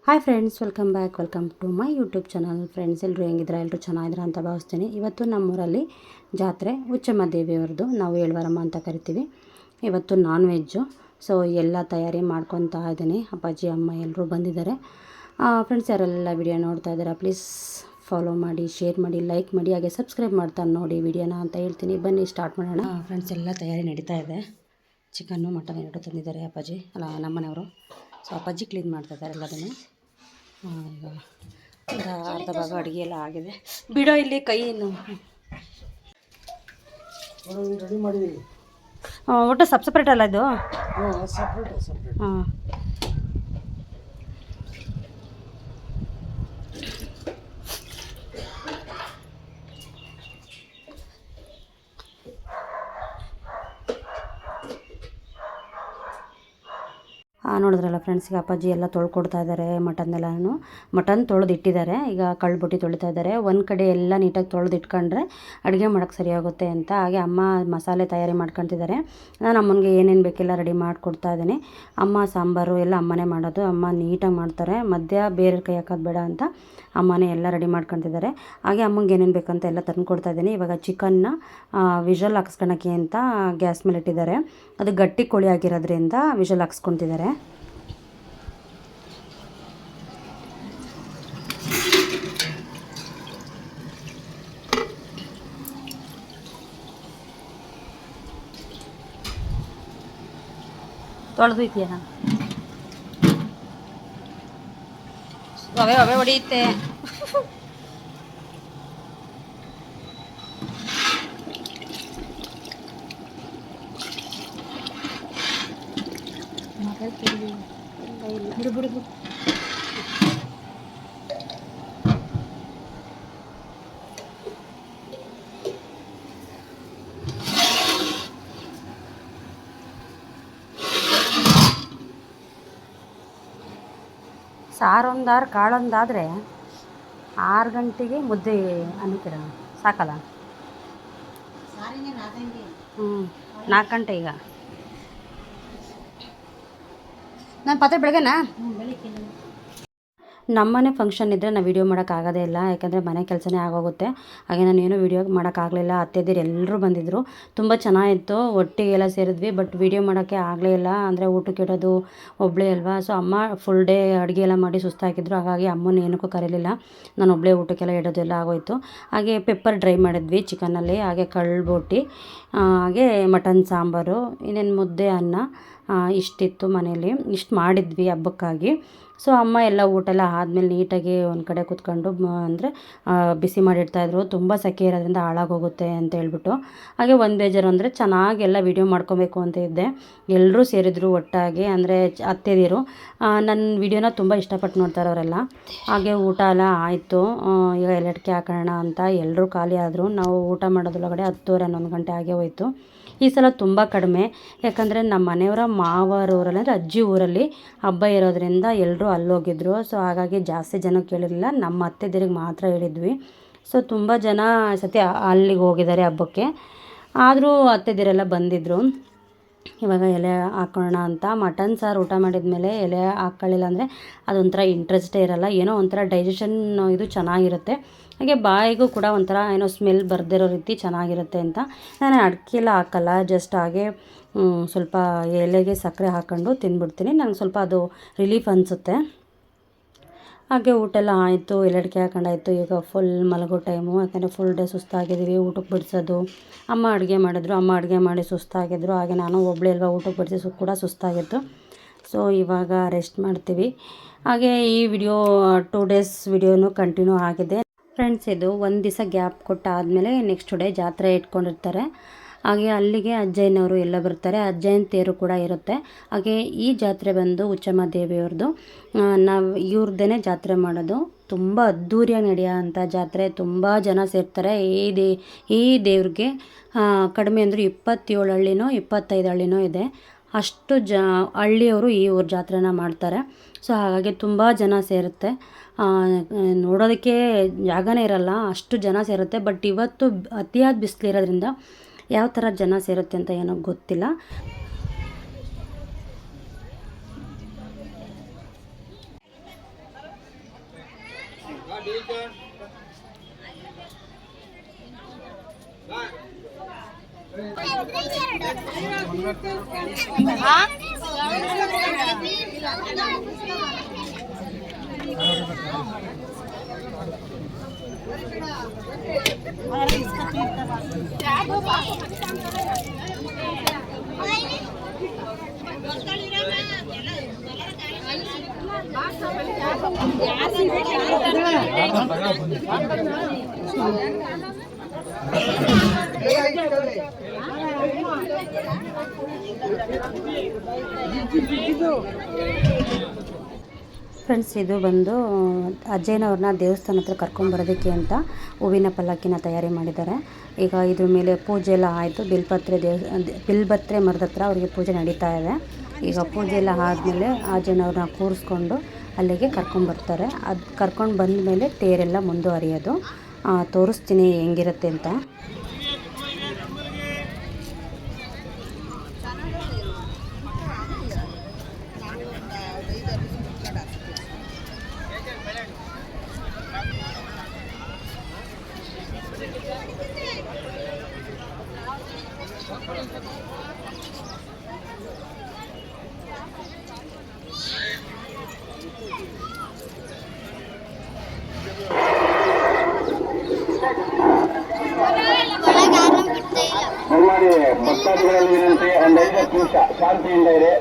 Hi friends, welcome to my YouTube channel. Friends, ಎಲ್ಲರೂ ಹೆಂಗಿದ್ರೆ ಎಲ್ಲರೂ ಚೆನ್ನಾಗಿದ್ರೆ ಅಂತ ಭಾವಿಸ್ತೀನಿ. ಇವತ್ತು ನಮ್ಮೂರಲ್ಲಿ ಜಾತ್ರೆ ಹುಚ್ಚಮ್ಮ ದೇವಿಯವ್ರದ್ದು. ನಾವು ಏಳ್ವಾರಮ್ಮ ಅಂತ ಕರಿತೀವಿ. ಇವತ್ತು ನಾನ್ ವೆಜ್ಜು. ಸೊ ಎಲ್ಲ ತಯಾರಿ ಮಾಡ್ಕೊತಾ ಇದ್ದೀನಿ. ಅಪ್ಪಾಜಿ ಅಮ್ಮ ಎಲ್ಲರೂ ಬಂದಿದ್ದಾರೆ. ಫ್ರೆಂಡ್ಸ್, ಯಾರೆಲ್ಲ ವಿಡಿಯೋ ನೋಡ್ತಾ ಇದ್ದಾರೆ ಪ್ಲೀಸ್ ಫಾಲೋ ಮಾಡಿ, ಶೇರ್ ಮಾಡಿ, ಲೈಕ್ ಮಾಡಿ, ಹಾಗೆ ಸಬ್ಸ್ಕ್ರೈಬ್ ಮಾಡ್ತಾ ನೋಡಿ ವಿಡಿಯೋನ ಅಂತ ಹೇಳ್ತೀನಿ. ಬನ್ನಿ ಸ್ಟಾರ್ಟ್ ಮಾಡೋಣ. ಫ್ರೆಂಡ್ಸ್, ಎಲ್ಲ ತಯಾರಿ ನಡೀತಾ ಇದೆ. ಚಿಕನ್ನು ಮಟನ್ ಎರಡು ತಂದಿದ್ದಾರೆ ಅಪ್ಪಾಜಿ, ಅಲ್ಲ ನಮ್ಮನೆಯವರು. ಸೊ ಅಪ್ಪಾಜಿ ಕ್ಲೀನ್ ಮಾಡ್ತಾ ಇದ್ದಾರೆ ಎಲ್ಲದನ್ನು. ಈಗ ಅರ್ಧ ಭಾಗ ಅಡುಗೆ ಎಲ್ಲ ಆಗಿದೆ. ಬಿಡೋ ಇಲ್ಲಿ ಕೈಯನ್ನು ರೆಡಿ ಮಾಡಿದ್ದೀವಿ. ಒಟ್ಟು ಸಪ್ರೇಟ್ ಅಲ್ಲ ಇದು? ಹಾಂ. ನೋಡಿದ್ರಲ್ಲ ಫ್ರೆಂಡ್ಸ್, ಈಗ ಅಪ್ಪಾಜಿ ಎಲ್ಲ ತೊಳ್ಕೊಡ್ತಾ ಇದ್ದಾರೆ. ಮಟನ್ ತೊಳೆದು ಇಟ್ಟಿದ್ದಾರೆ. ಈಗ ಕಳ್ಳುಬುಟ್ಟಿ ತೊಳಿತಾ ಇದ್ದಾರೆ. ಒಂದು ಕಡೆ ಎಲ್ಲ ನೀಟಾಗಿ ತೊಳೆದು ಇಟ್ಕೊಂಡ್ರೆ ಅಡುಗೆ ಮಾಡೋಕ್ಕೆ ಸರಿಯಾಗುತ್ತೆ ಅಂತ. ಹಾಗೆ ಅಮ್ಮ ಮಸಾಲೆ ತಯಾರಿ ಮಾಡ್ಕೊತಿದ್ದಾರೆ. ನಾನು ಅಮ್ಮನಿಗೆ ಏನೇನು ಬೇಕೆಲ್ಲ ರೆಡಿ ಮಾಡಿಕೊಡ್ತಾ ಇದ್ದೀನಿ. ಅಮ್ಮ ಸಾಂಬಾರು ಎಲ್ಲ ಅಮ್ಮನೇ ಮಾಡೋದು. ಅಮ್ಮ ನೀಟಾಗಿ ಮಾಡ್ತಾರೆ. ಮಧ್ಯ ಬೇರೆ ಕೈ ಹಾಕೋದು ಬೇಡ ಅಂತ ಅಮ್ಮನೇ ಎಲ್ಲ ರೆಡಿ ಮಾಡ್ಕೊತಿದ್ದಾರೆ. ಹಾಗೆ ಅಮ್ಮಂಗೆ ಏನೇನು ಬೇಕಂತ ಎಲ್ಲ ತಂದು ಕೊಡ್ತಾ ಇದ್ದೀನಿ. ಇವಾಗ ಚಿಕನ್ನ ವಿಷಲ್ ಹಾಕ್ಸ್ಕೊಳಕ್ಕೆ ಅಂತ ಗ್ಯಾಸ್ ಮೇಲೆ ಇಟ್ಟಿದ್ದಾರೆ. ಅದು ಗಟ್ಟಿ ಕೋಳಿ ಆಗಿರೋದ್ರಿಂದ ವಿಷಲ್ ಹಾಕ್ಸ್ಕೊತಿದ್ದಾರೆ. ತೊಳೆದು ಇದೆಯಾ? ಅವೇ ಹೊಡೆಯುತ್ತೆ. ಬಿಡು ಬಿಡು ಬಿಡು. ಸಾರೊಂದಾರು ಕಾಳೊಂದಾದರೆ 6 ಗಂಟೆಗೆ ಮುದ್ದೆ ಅನ್ನಕ್ಕಿಡ ಸಾಕಲ್ಲ? 4 ಗಂಟೆ. ಈಗ ನಾನು ಪಾತ್ರೆ ಬೆಳಗ್ಗೆನಾ ನಮ್ಮನೆ ಫಂಕ್ಷನ್ ಇದ್ದರೆ ನಾವು ವೀಡಿಯೋ ಮಾಡೋಕ್ಕಾಗೋದೇ ಇಲ್ಲ. ಯಾಕಂದರೆ ಮನೆ ಕೆಲಸನೇ ಆಗೋಗುತ್ತೆ. ಹಾಗೆ ನಾನು ಏನೂ ವೀಡಿಯೋ ಮಾಡೋಕ್ಕಾಗಲಿಲ್ಲ. ಅತ್ತೆದಿರು ಎಲ್ಲರೂ ಬಂದಿದ್ದರು. ತುಂಬ ಚೆನ್ನಾಗಿತ್ತು. ಒಟ್ಟಿಗೆಲ್ಲ ಸೇರಿದ್ವಿ. ಬಟ್ ವೀಡಿಯೋ ಮಾಡೋಕ್ಕೆ ಆಗಲೇ ಇಲ್ಲ. ಅಂದರೆ ಊಟಕ್ಕೆ ಇಡೋದು ಒಬ್ಬಳೇ ಅಲ್ವಾ. ಸೊ ಅಮ್ಮ ಫುಲ್ ಡೇ ಅಡುಗೆ ಎಲ್ಲ ಮಾಡಿ ಸುಸ್ತಾಕಿದ್ರು. ಹಾಗಾಗಿ ಅಮ್ಮನ ಏನಕ್ಕೂ ಕರೀಲಿಲ್ಲ. ನಾನು ಒಬ್ಬಳೇ ಊಟಕ್ಕೆಲ್ಲ ಇಡೋದೆಲ್ಲ ಆಗೋಯಿತು. ಹಾಗೆ ಪೆಪ್ಪರ್ ಡ್ರೈ ಮಾಡಿದ್ವಿ ಚಿಕನಲ್ಲಿ. ಹಾಗೆ ಕಳ್ಳುಬೋಟಿ, ಹಾಗೆ ಮಟನ್ ಸಾಂಬಾರು, ಇನ್ನೇನು ಮುದ್ದೆ, ಅನ್ನ ಇಷ್ಟಿತ್ತು ಮನೇಲಿ. ಇಷ್ಟು ಮಾಡಿದ್ವಿ ಹಬ್ಬಕ್ಕಾಗಿ. ಸೊ ಅಮ್ಮ ಎಲ್ಲ ಊಟ ಎಲ್ಲ ಆದಮೇಲೆ ನೀಟಾಗಿ ಒಂದು ಕಡೆ ಕೂತ್ಕೊಂಡು ಅಂದರೆ ಬಿಸಿ ಮಾಡಿಡ್ತಾಯಿದ್ರು. ತುಂಬ ಸೆಕೆ ಇರೋದ್ರಿಂದ ಹಾಳಾಗೋಗುತ್ತೆ ಅಂತ ಹೇಳ್ಬಿಟ್ಟು. ಹಾಗೆ ಒಂದು ಬೇಜಾರು ಅಂದರೆ ಚೆನ್ನಾಗೆಲ್ಲ ವೀಡಿಯೋ ಮಾಡ್ಕೊಬೇಕು ಅಂತ ಇದ್ದೆ. ಎಲ್ಲರೂ ಸೇರಿದ್ರು ಒಟ್ಟಾಗಿ. ಅಂದರೆ ಅತ್ತೆದಿರು ನನ್ನ ವೀಡಿಯೋನ ತುಂಬ ಇಷ್ಟಪಟ್ಟು ನೋಡ್ತಾರೆ ಅವರೆಲ್ಲ. ಹಾಗೆ ಊಟ ಎಲ್ಲ ಆಯಿತು. ಈಗ ಎಲ್ಲಡ್ಕೆ ಹಾಕೋಣ ಅಂತ ಎಲ್ಲರೂ ಖಾಲಿ ಆದರು. ನಾವು ಊಟ ಮಾಡೋದ್ರೊಳಗಡೆ 10:30 11 ಗಂಟೆ ಆಗೇ ಹೋಯಿತು. ಈ ಸಲ ತುಂಬ ಕಡಿಮೆ. ಯಾಕಂದರೆ ನಮ್ಮ ಮನೆಯವರ ಮಾವರೂರಲ್ಲಿ ಅಂದರೆ ಅಜ್ಜಿ ಊರಲ್ಲಿ ಹಬ್ಬ ಇರೋದ್ರಿಂದ ಎಲ್ಲರೂ ಅಲ್ಲೋಗಿದ್ರು. ಸೊ ಹಾಗಾಗಿ ಜಾಸ್ತಿ ಜನ ಕೇಳಿರಲಿಲ್ಲ. ನಮ್ಮ ಅತ್ತೆದಿರಿಗೆ ಮಾತ್ರ ಹೇಳಿದ್ವಿ. ಸೊ ತುಂಬ ಜನ ಸತಿ ಅಲ್ಲಿಗೆ ಹೋಗಿದ್ದಾರೆ ಹಬ್ಬಕ್ಕೆ. ಆದರೂ ಅತ್ತೆದಿರೆಲ್ಲ ಬಂದಿದ್ದರು. ಇವಾಗ ಎಲೆ ಹಾಕೋಣ ಅಂತ. ಮಟನ್ ಸಾರು ಊಟ ಮಾಡಿದ್ಮೇಲೆ ಎಲೆ ಹಾಕ್ಕೊಳ್ಳಿಲ್ಲ ಅಂದರೆ ಅದೊಂಥರ ಇಂಟ್ರೆಸ್ಟೇ ಇರೋಲ್ಲ. ಏನೋ ಒಂಥರ ಡೈಜೆಷನ್ ಇದು ಚೆನ್ನಾಗಿರುತ್ತೆ. ಹಾಗೆ ಬಾಯಿಗೂ ಕೂಡ ಒಂಥರ ಏನೋ ಸ್ಮೆಲ್ ಬರ್ದಿರೋ ರೀತಿ ಚೆನ್ನಾಗಿರುತ್ತೆ ಅಂತ ನಾನು ಅಡಿಕೆ ಎಲ್ಲ ಹಾಕಲ್ಲ. ಜಸ್ಟ್ ಹಾಗೆ ಸ್ವಲ್ಪ ಎಲೆಗೆ ಸಕ್ಕರೆ ಹಾಕ್ಕೊಂಡು ತಿಂದ್ಬಿಡ್ತೀನಿ. ನನಗೆ ಸ್ವಲ್ಪ ಅದು ರಿಲೀಫ್ ಅನಿಸುತ್ತೆ. ಹಾಗೆ ಊಟ ಎಲ್ಲ ಆಯಿತು. ಎಲ್ಲಡಿಕೆ ಹಾಕೊಂಡಾಯಿತು. ಈಗ ಫುಲ್ ಮಲಗೋ ಟೈಮು. ಯಾಕಂದರೆ ಫುಲ್ ಡೇ ಸುಸ್ತಾಗಿದ್ದೀವಿ. ಊಟಕ್ಕೆ ಬಿಡಿಸೋದು, ಅಮ್ಮ ಅಡುಗೆ ಮಾಡಿದ್ರು. ಅಮ್ಮ ಅಡುಗೆ ಮಾಡಿ ಸುಸ್ತಾಗಿದ್ದರು. ಹಾಗೆ ನಾನು ಒಬ್ಬಳೇ ಅಲ್ವಾ ಊಟಕ್ಕೆ ಬಿಡಿಸಿ ಕೂಡ ಸುಸ್ತಾಗಿತ್ತು. ಸೊ ಇವಾಗ ರೆಸ್ಟ್ ಮಾಡ್ತೀವಿ. ಹಾಗೆ ಈ ವಿಡಿಯೋ 2 ಡೇಸ್ ವಿಡಿಯೋನೂ ಕಂಟಿನ್ಯೂ ಆಗಿದೆ. ಫ್ರೆಂಡ್ಸ್, ಇದು ಒಂದು ದಿವಸ ಗ್ಯಾಪ್ ಕೊಟ್ಟಾದಮೇಲೆ ನೆಕ್ಸ್ಟ್ ಡೇ ಜಾತ್ರೆ ಇಟ್ಕೊಂಡಿರ್ತಾರೆ. ಹಾಗೆ ಅಲ್ಲಿಗೆ ಅಜ್ಜಯ್ಯನವರು ಎಲ್ಲ ಬರ್ತಾರೆ. ಅಜ್ಜಯ್ಯನ ತೇರು ಕೂಡ ಇರುತ್ತೆ. ಹಾಗೆ ಈ ಜಾತ್ರೆ ಬಂದು ಹುಚ್ಚಮ್ಮ ದೇವಿಯವ್ರದ್ದು. ನಾವು ಇವ್ರದ್ದೇ ಜಾತ್ರೆ ಮಾಡೋದು. ತುಂಬ ಅದ್ಧೂರಿಯಾಗಿ ನಡೆಯೋ ಅಂಥ ಜಾತ್ರೆ. ತುಂಬ ಜನ ಸೇರ್ತಾರೆ. ಈ ದೇವ್ರಿಗೆ ಕಡಿಮೆ ಅಂದರೂ 27 ಹಳ್ಳಿನೋ 25 ಹಳ್ಳಿನೋ ಇದೆ. ಅಷ್ಟು ಹಳ್ಳಿಯವರು ಈ ಊರ ಜಾತ್ರೆನ ಮಾಡ್ತಾರೆ. ಸೊ ಹಾಗಾಗಿ ತುಂಬ ಜನ ಸೇರುತ್ತೆ. ನೋಡೋದಕ್ಕೆ ಜಾಗನೇ ಇರಲ್ಲ, ಅಷ್ಟು ಜನ ಸೇರುತ್ತೆ. ಬಟ್ ಇವತ್ತು ಅತಿಯಾದ ಬಿಸಿಲಿರೋದ್ರಿಂದ ಯಾವ ಥರ ಜನ ಸೇರುತ್ತೆ ಅಂತ ಏನೋ ಗೊತ್ತಿಲ್ಲ. ಫ್ರೆಂಡ್ಸ್, ಇದು ಬಂದು ಅಜ್ಜಯ್ಯನವ್ರನ್ನ ದೇವಸ್ಥಾನ ಹತ್ರ ಕರ್ಕೊಂಬರೋದಕ್ಕೆ ಅಂತ ಹೂವಿನ ಪಲ್ಲಕ್ಕಿನ ತಯಾರಿ ಮಾಡಿದ್ದಾರೆ. ಈಗ ಇದ್ರ ಮೇಲೆ ಪೂಜೆ ಎಲ್ಲ ಆಯಿತು. ಬಿಲ್ಬತ್ರೆ ಮರದ ಹತ್ರ ಅವರಿಗೆ ಪೂಜೆ ನಡೀತಾ ಇದೆ. ಈಗ ಪೂಜೆ ಎಲ್ಲ ಆದಮೇಲೆ ಅಜ್ಜಯ್ಯನವ್ರನ್ನ ಕೂರಿಸ್ಕೊಂಡು ಅಲ್ಲಿಗೆ ಕರ್ಕೊಂಬರ್ತಾರೆ. ಅದು ಕರ್ಕೊಂಡು ಬಂದ ಮೇಲೆ ತೇರೆಲ್ಲ ಮುಂದುವರಿಯೋದು. ತೋರಿಸ್ತೀನಿ ಹೆಂಗಿರುತ್ತೆ ಅಂತ. ದಯಮಾಡಿ ಭಕ್ತಾದಿಗಳಲ್ಲಿ ವಿನಂತಿ, ಒಂದು 5 ನಿಮಿಷ ಶಾಂತಿಯಿಂದ ಇರಿ.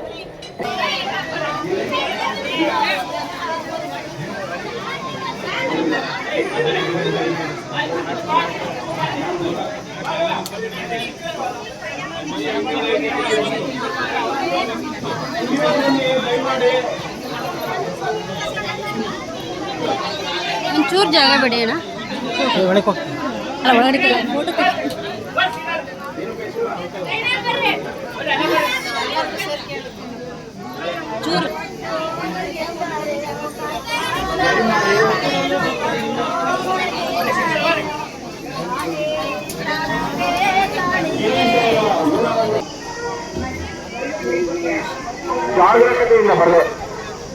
ಒಂಚೂರು ಜಾಗ ಬಿಡಿ ಅಣ್ಣ. ಒಳಗಡೆ ಚೂರು ಜಾಗರೂಕತೆಯಿಂದ ಬರಲಿ,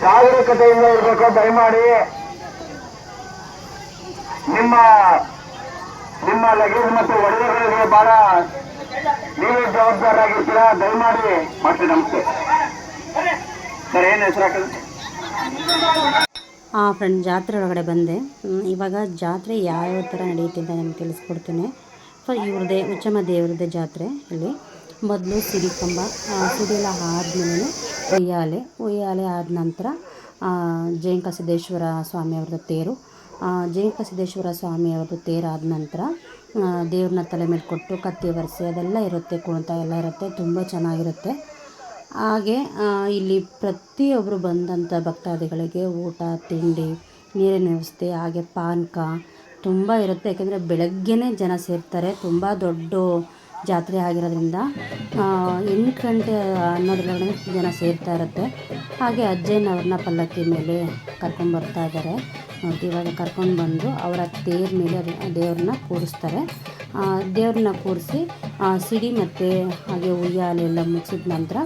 ಜಾಗರೂಕತೆಯಿಂದ ಇರಬೇಕು. ದಯಮಾಡಿ ನಿಮ್ಮ ಲಗೇಜ್ ಮತ್ತು ಒಡವೆಗಳಿಗೆ ಬಹಳ ನೀವೇ ಜವಾಬ್ದಾರಾಗಿರ್ತೀರಾ. ದಯಮಾಡಿ ಮಾಡ್ತೀವಿ. ನಮಸ್ತೆ ಸರ್, ಏನು ಹೆಸರಾಕದು? ಫ್ರೆಂಡ್, ಜಾತ್ರೆ ಒಳಗಡೆ ಬಂದೆ. ಇವಾಗ ಜಾತ್ರೆ ಯಾವ್ಯಾವ ಥರ ನಡೆಯುತ್ತೆ ಅಂತ ನಾನು ತಿಳಿಸ್ಕೊಡ್ತೀನಿ. ಇವ್ರದ್ದೇ ಉಚ್ಚಮ್ಮ ದೇವ್ರದ್ದೇ ಜಾತ್ರೆ. ಇಲ್ಲಿ ಮೊದಲು ಸಿಡಿ ಕಂಬ, ಸಿಡಿಯೆಲ್ಲ ಆದಮೇಲೆ ಉಯ್ಯಾಲೆ ಆದ ನಂತರ ಜಯಂಕ ಸಿದ್ದೇಶ್ವರ ಸ್ವಾಮಿಯವ್ರದ್ದು ತೇರು. ಜಯಂಕ ಸಿದ್ದೇಶ್ವರ ಸ್ವಾಮಿಯವ್ರದ್ದು ತೇರಾದ ನಂತರ ದೇವ್ರನ್ನ ತಲೆ ಮೇಲೆ ಕೊಟ್ಟು ಕತ್ತಿ ಒರೆಸಿ ಅದೆಲ್ಲ ಇರುತ್ತೆ, ಕುಣಿತ ಎಲ್ಲ ಇರುತ್ತೆ, ತುಂಬ ಚೆನ್ನಾಗಿರುತ್ತೆ. ಹಾಗೆ ಇಲ್ಲಿ ಪ್ರತಿಯೊಬ್ಬರು ಬಂದಂಥ ಭಕ್ತಾದಿಗಳಿಗೆ ಊಟ ತಿಂಡಿ ನೀರಿನ ವ್ಯವಸ್ಥೆ ಹಾಗೆ ಪಾನಕ ತುಂಬ ಇರುತ್ತೆ. ಯಾಕೆಂದರೆ ಬೆಳಗ್ಗೆನೇ ಜನ ಸೇರ್ತಾರೆ. ತುಂಬ ದೊಡ್ಡ ಜಾತ್ರೆ ಆಗಿರೋದ್ರಿಂದ 8 ಗಂಟೆ ಅನ್ನೋದ್ರೊಳಗಡೆ ಜನ ಸೇರ್ತಾ ಇರುತ್ತೆ. ಹಾಗೆ ಅಜ್ಜಯ್ಯನವ್ರನ್ನ ಪಲ್ಲಕ್ಕಿ ಮೇಲೆ ಕರ್ಕೊಂಬರ್ತಾ ಇದ್ದಾರೆ. ಇವಾಗ ಕರ್ಕೊಂಡು ಬಂದು ಅವರ ತೇರ ಮೇಲೆ ದೇವ್ರನ್ನ ಕೂರಿಸ್ತಾರೆ. ದೇವ್ರನ್ನ ಕೂರಿಸಿ ಸಿಡಿ ಮತ್ತು ಹಾಗೆ ಉಯ್ಯಾಲೆಲ್ಲ ಮುಗಿಸಿದ ನಂತರ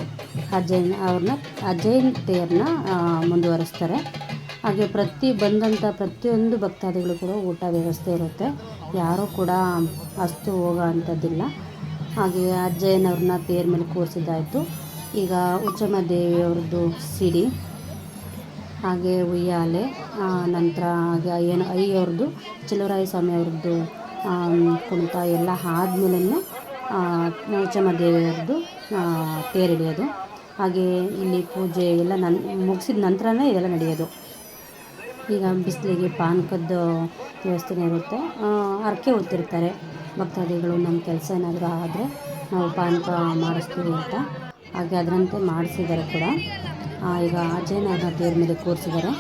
ಅಜ್ಜಯ್ಯನ ತೇರನ್ನ ಮುಂದುವರಿಸ್ತಾರೆ. ಹಾಗೆ ಬಂದಂಥ ಪ್ರತಿಯೊಂದು ಭಕ್ತಾದಿಗಳು ಕೂಡ ಊಟ ವ್ಯವಸ್ಥೆ ಇರುತ್ತೆ. ಯಾರೂ ಕೂಡ ಅಷ್ಟು ಹೋಗೋ ಅಂಥದ್ದಿಲ್ಲ. ಹಾಗೆ ಅಜ್ಜಯ್ಯನವ್ರನ್ನ ತೇರ ಮೇಲೆ ಕೂರಿಸಿದ್ದಾಯಿತು. ಈಗ ಉಚ್ಚಮ್ಮ ದೇವಿಯವ್ರದ್ದು ಸಿಡಿ ಹಾಗೆ ಉಯ್ಯಾಲೆ ನಂತರ ಹಾಗೆ ಅಯ್ಯವ್ರದ್ದು ಚೆಲುವರಾಯ ಸ್ವಾಮಿಯವ್ರದ್ದು ಕುಣಿತ ಎಲ್ಲ ಆದಮೇಲೆ ಉಚ್ಚಮ್ಮ ದೇವಿಯವ್ರದ್ದು ತೇರು ಹಿಡಿಯೋದು. ಹಾಗೆ ಇಲ್ಲಿ ಪೂಜೆ ಎಲ್ಲ ಮುಗಿಸಿದ ನಂತರನೇ ಇದೆಲ್ಲ ನಡೆಯೋದು. ಈಗ ಬಿಸಿಲಿಗೆ ಪಾನಕದ ವ್ಯವಸ್ಥೆನೇ ಇರುತ್ತೆ. ಹರಕೆ ಹೊತ್ತಿರ್ತಾರೆ ಭಕ್ತಾದಿಗಳು. ನಮ್ಮ ಕೆಲಸ ಏನಾದರೂ ಆದರೆ ನಾವು ಪಾನಕ ಮಾಡಿಸ್ತೀವಿ ಅಂತ. ಹಾಗೆ ಅದರಂತೆ ಮಾಡಿಸಿದ್ದಾರೆ ಕೂಡ. ಈಗ ಅಜ್ಜಯ್ಯನವ್ರನ್ನ ತೇರ ಮೇಲೆ ಕೂರಿಸಿದ್ದಾರೆ.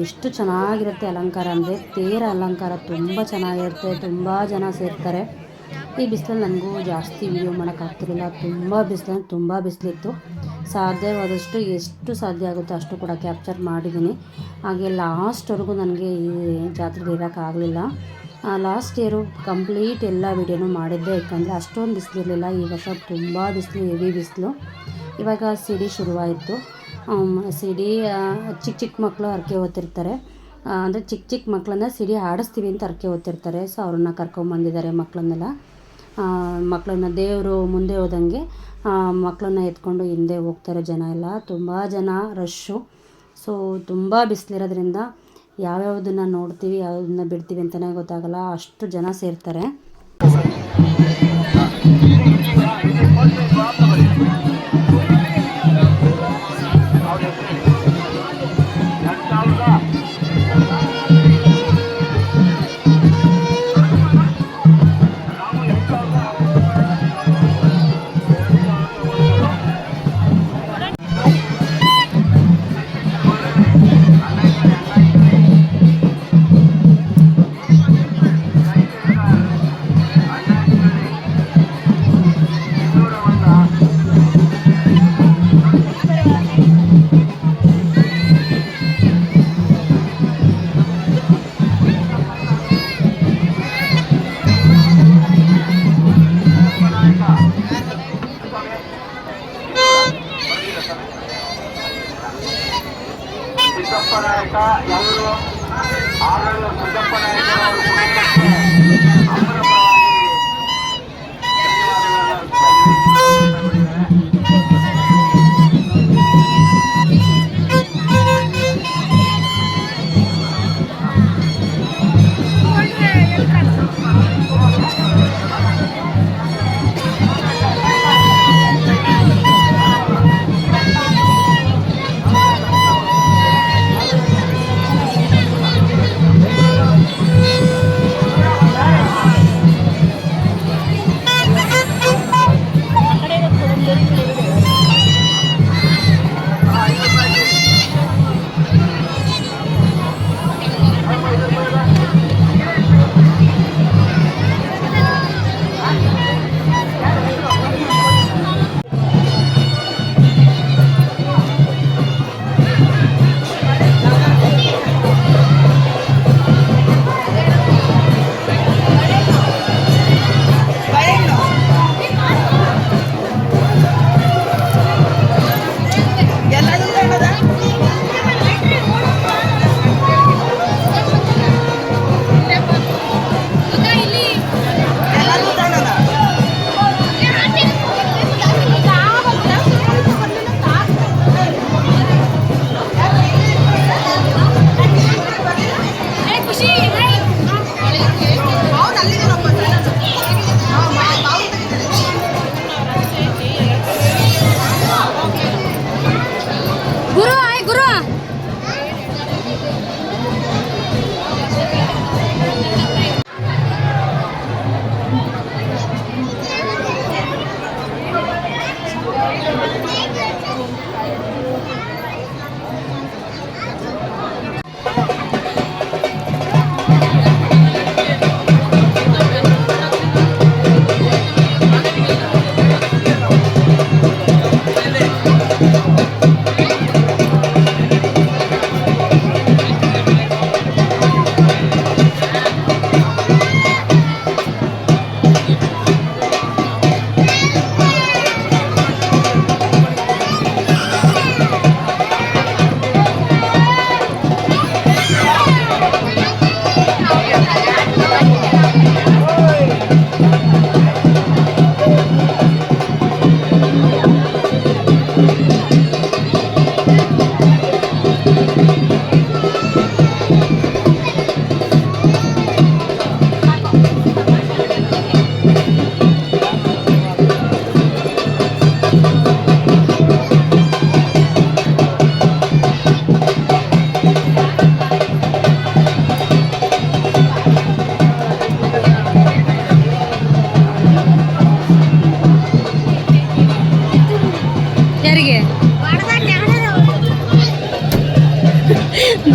ಎಷ್ಟು ಚೆನ್ನಾಗಿರುತ್ತೆ ಅಲಂಕಾರ ಅಂದರೆ, ತೇರ ಅಲಂಕಾರ ತುಂಬ ಚೆನ್ನಾಗಿರುತ್ತೆ. ತುಂಬ ಜನ ಸೇರ್ತಾರೆ. ಈ ಬಿಸಿಲಲ್ಲಿ ನನಗೂ ಜಾಸ್ತಿ ವೀಡಿಯೋ ಮಾಡೋಕ್ಕಾಗ್ತಿರಲಿಲ್ಲ. ತುಂಬ ಬಿಸಿಲಿತ್ತು. ಸಾಧ್ಯವಾದಷ್ಟು ಎಷ್ಟು ಸಾಧ್ಯ ಆಗುತ್ತೋ ಅಷ್ಟು ಕೂಡ ಕ್ಯಾಪ್ಚರ್ ಮಾಡಿದ್ದೀನಿ. ಹಾಗೆ ಲಾಸ್ಟ್ವರೆಗೂ ನನಗೆ ಈ ಜಾತ್ರೆಲಿ ಇರೋಕ್ಕಾಗಲಿಲ್ಲ. ಲಾಸ್ಟ್ ಇಯರು ಕಂಪ್ಲೀಟ್ ಎಲ್ಲ ವೀಡಿಯೋನೂ ಮಾಡಿದ್ದೆ. ಯಾಕಂದರೆ ಅಷ್ಟೊಂದು ಬಿಸಿಲಿರಲಿಲ್ಲ. ಈ ವರ್ಷ ತುಂಬ ಬಿಸಿಲು, ಹೆವಿ ಬಿಸಿಲು. ಇವಾಗ ಸಿಡಿ ಶುರುವಾಯಿತು. ಸಿಡಿ ಚಿಕ್ಕ ಮಕ್ಕಳು ಹರಕೆ ಹೊತ್ತಿರ್ತಾರೆ. ಅಂದರೆ ಚಿಕ್ಕ ಚಿಕ್ಕ ಮಕ್ಕಳನ್ನ ಸಿಡಿ ಆಡಿಸ್ತೀವಿ ಅಂತ ಹರಕೆ ಹೊತ್ತಿರ್ತಾರೆ. ಸೊ ಅವ್ರನ್ನ ಕರ್ಕೊಂಬಂದಿದ್ದಾರೆ ಮಕ್ಕಳನ್ನೆಲ್ಲ. ಮಕ್ಕಳನ್ನ ದೇವರು ಮುಂದೆ ಹೋದಂಗೆ ಮಕ್ಕಳನ್ನ ಎತ್ಕೊಂಡು ಹಿಂದೆ ಹೋಗ್ತಾರೆ ಜನ ಎಲ್ಲ. ತುಂಬ ಜನ ರಶ್ಶು. ಸೊ ತುಂಬ ಬಿಸಿಲಿರೋದ್ರಿಂದ ಯಾವ್ಯಾವುದನ್ನು ನೋಡ್ತೀವಿ ಯಾವುದನ್ನ ಬಿಡ್ತೀವಿ ಅಂತಲೇ ಗೊತ್ತಾಗಲ್ಲ, ಅಷ್ಟು ಜನ ಸೇರ್ತಾರೆ. ಸಿದ್ದಪ್ಪನಾಯಕ ಎಲ್ಲರೂ ಆಡಳಿತ ಸಿದ್ದಪ್ಪನಾಯಕ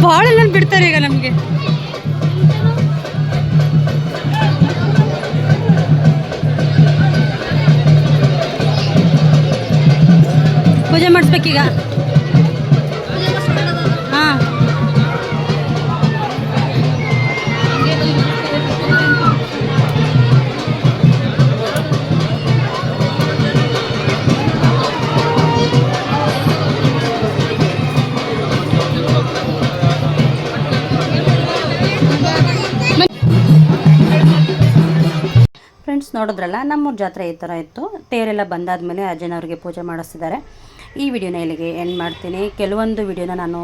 ಭಾಳ ಎಲ್ಲ ಬಿಡ್ತಾರೆ ಈಗ ನಮಗೆ. ಪೂಜೆ ಮಾಡಿಸ್ಬೇಕೀಗ. ಹಾಂ ನೋಡಿದ್ರಲ್ಲ ನಮ್ಮೂರ ಜಾತ್ರೆ ಈ ಥರ ಇತ್ತು. ತೇರೆಲ್ಲ ಬಂದಾದಮೇಲೆ ಅಜ್ಜನವ್ರಿಗೆ ಪೂಜೆ ಮಾಡಿಸ್ತಿದ್ದಾರೆ. ಈ ವಿಡಿಯೋನ ಇಲ್ಲಿಗೆ ಎಂಡ್ ಮಾಡ್ತೀನಿ. ಕೆಲವೊಂದು ವಿಡಿಯೋನ ನಾನು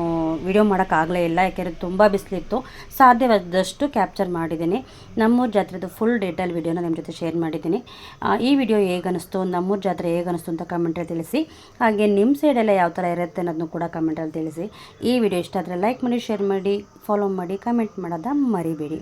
ವಿಡಿಯೋ ಮಾಡೋಕ್ಕಾಗಲೇ ಇಲ್ಲ, ಯಾಕೆಂದರೆ ತುಂಬ ಬಿಸಿಲಿತ್ತು. ಸಾಧ್ಯವಾದಷ್ಟು ಕ್ಯಾಪ್ಚರ್ ಮಾಡಿದ್ದೀನಿ. ನಮ್ಮೂರ ಜಾತ್ರೆದು ಫುಲ್ ಡೀಟೇಲ್ ವಿಡಿಯೋನ ನಿಮ್ಮ ಜೊತೆ ಶೇರ್ ಮಾಡಿದ್ದೀನಿ. ಈ ವಿಡಿಯೋ ಹೇಗೆ ಅನ್ನಿಸ್ತು, ನಮ್ಮೂರ ಜಾತ್ರೆ ಹೇಗೆ ಅನ್ನಿಸ್ತು ಅಂತ ಕಮೆಂಟಲ್ಲಿ ತಿಳಿಸಿ. ಹಾಗೆ ನಿಮ್ಮ ಸೈಡೆಲ್ಲ ಯಾವ ಥರ ಇರುತ್ತೆ ಅನ್ನೋದನ್ನು ಕೂಡ ಕಮೆಂಟಲ್ಲಿ ತಿಳಿಸಿ. ಈ ವಿಡಿಯೋ ಇಷ್ಟ ಆದರೆ ಲೈಕ್ ಮಾಡಿ, ಶೇರ್ ಮಾಡಿ, ಫಾಲೋ ಮಾಡಿ, ಕಮೆಂಟ್ ಮಾಡೋದ ಮರಿಬೇಡಿ.